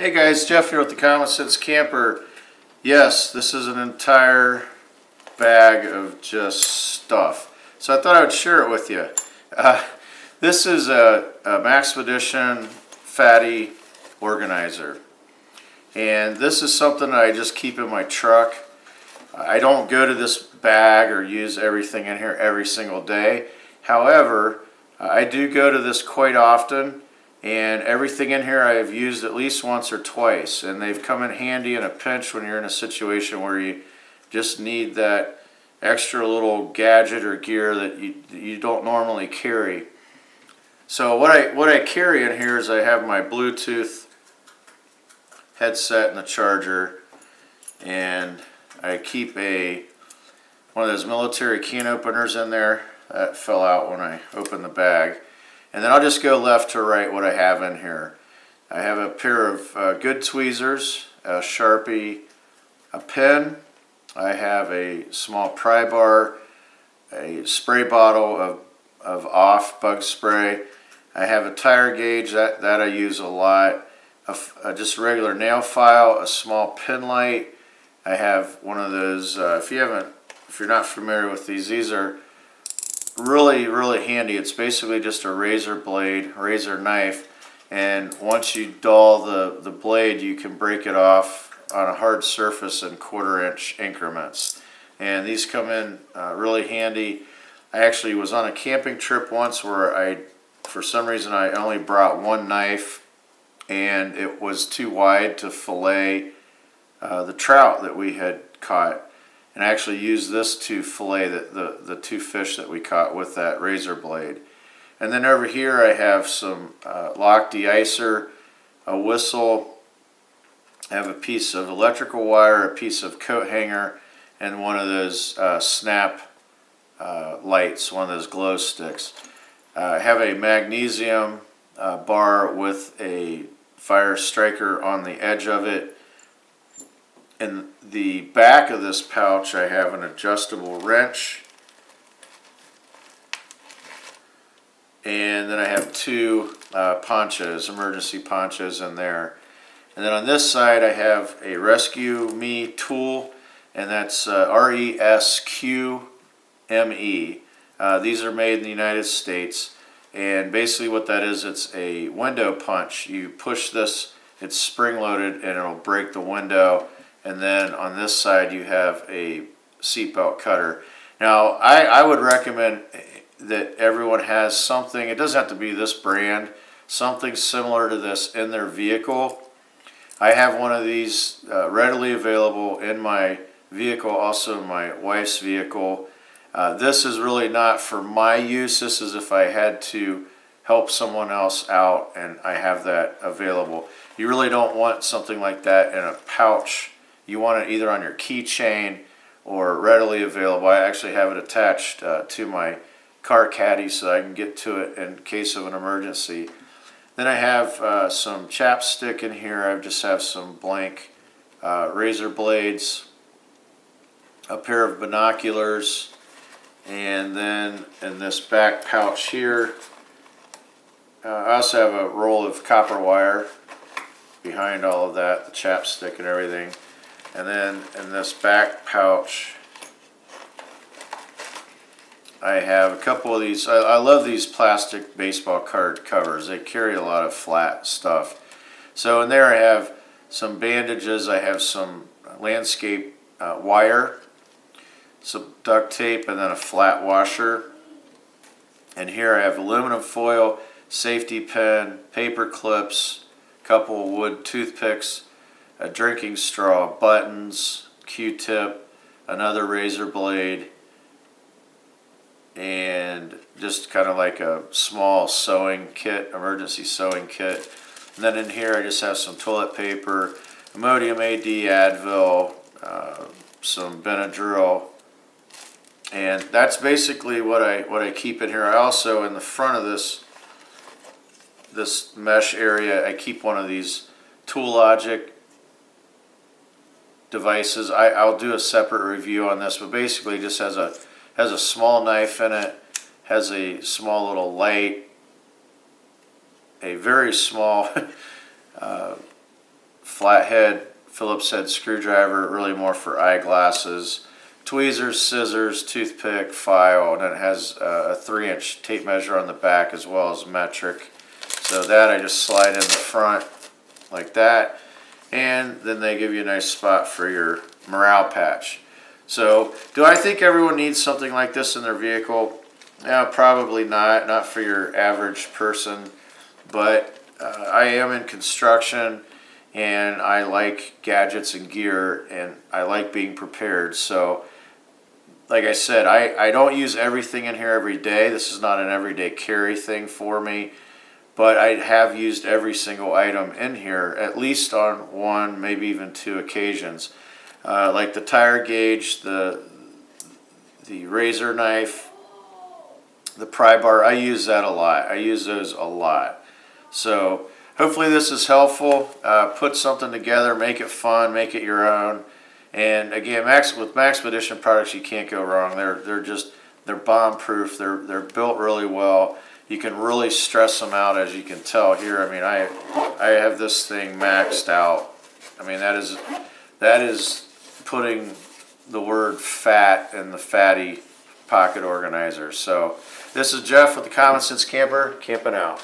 Hey guys, Jeff here with the Common Sense Camper. Yes, this is an entire bag of just stuff. So I thought I would share it with you. This is a Maxpedition Fatty organizer. And this is something that I just keep in my truck. I don't go to this bag or use everything in here every single day. However, I do go to this quite often. And everything in here I've used at least once or twice, and they've come in handy in a pinch when you're in a situation where you just need that extra little gadget or gear that you don't normally carry. So what I carry in here is I have my Bluetooth headset and the charger, and I keep one of those military can openers in there that fell out when I opened the bag. And then I'll just go left to right what I have in here. I have a pair of good tweezers, a Sharpie, a pen. I have a small pry bar, a spray bottle of off bug spray. I have a tire gauge that I use a lot. Just a regular nail file, a small pen light. I have one of those. If you're not familiar with these are really handy. It's basically just a razor blade, razor knife, and once you dull the blade, you can break it off on a hard surface in 1/4-inch increments. And these come in really handy. I actually was on a camping trip once where for some reason I only brought one knife, and it was too wide to fillet the trout that we had caught. And I actually used this to fillet the two fish that we caught with that razor blade. And then over here I have some lock de-icer, a whistle, I have a piece of electrical wire, a piece of coat hanger, and one of those snap lights, one of those glow sticks. I have a magnesium bar with a fire striker on the edge of it. In the back of this pouch, I have an adjustable wrench, and then I have two ponchos, emergency ponchos in there. And then on this side, I have a Rescue Me tool, and that's RESQME. These are made in the United States, and basically what that is, it's a window punch. You push this, it's spring-loaded, and it'll break the window. And then on this side you have a seatbelt cutter. Now I would recommend that everyone has something, it doesn't have to be this brand, something similar to this in their vehicle. I have one of these readily available in my vehicle, also in my wife's vehicle. This is really not for my use, this is if I had to help someone else out and I have that available. You really don't want something like that in a pouch. You want it either on your keychain or readily available. I actually have it attached to my car caddy so that I can get to it in case of an emergency. Then I have some chapstick in here. I just have some blank razor blades, a pair of binoculars, and then in this back pouch here, I also have a roll of copper wire behind all of that, the chapstick and everything. And then in this back pouch, I have a couple of these. I love these plastic baseball card covers. They carry a lot of flat stuff. So in there I have some bandages. I have some landscape wire, some duct tape, and then a flat washer. And here I have aluminum foil, safety pin, paper clips, a couple of wood toothpicks, a drinking straw, buttons, Q-tip, another razor blade, and just kind of like a small sewing kit, emergency sewing kit. And then in here I just have some toilet paper, Imodium AD, Advil, some Benadryl, and that's basically what I keep in here. I also, in the front of this mesh area, I keep one of these Tool Logic devices. I'll do a separate review on this, but basically it just has a small knife in it, has a small little light, a very small flathead Phillips head screwdriver, really more for eyeglasses, tweezers, scissors, toothpick, file, and then it has a 3-inch tape measure on the back as well as metric. So that I just slide in the front like that, and then they give you a nice spot for your morale patch. So do I think everyone needs something like this in their vehicle? No, probably not for your average person, but I am in construction and I like gadgets and gear and I like being prepared. So like I said, I don't use everything in here every day. This is not an everyday carry thing for me, but I have used every single item in here at least on 1, maybe even 2 occasions. Like the tire gauge, the razor knife, the pry bar, I use that a lot. I use those a lot. So hopefully this is helpful. Put something together, make it fun, make it your own. And again, with Maxpedition products, you can't go wrong. They're bomb proof. They're built really well. You can really stress them out, as you can tell here. I mean, I have this thing maxed out. I mean, that is putting the word fat in the Fatty pocket organizer. So this is Jeff with the Common Sense Camper, camping out.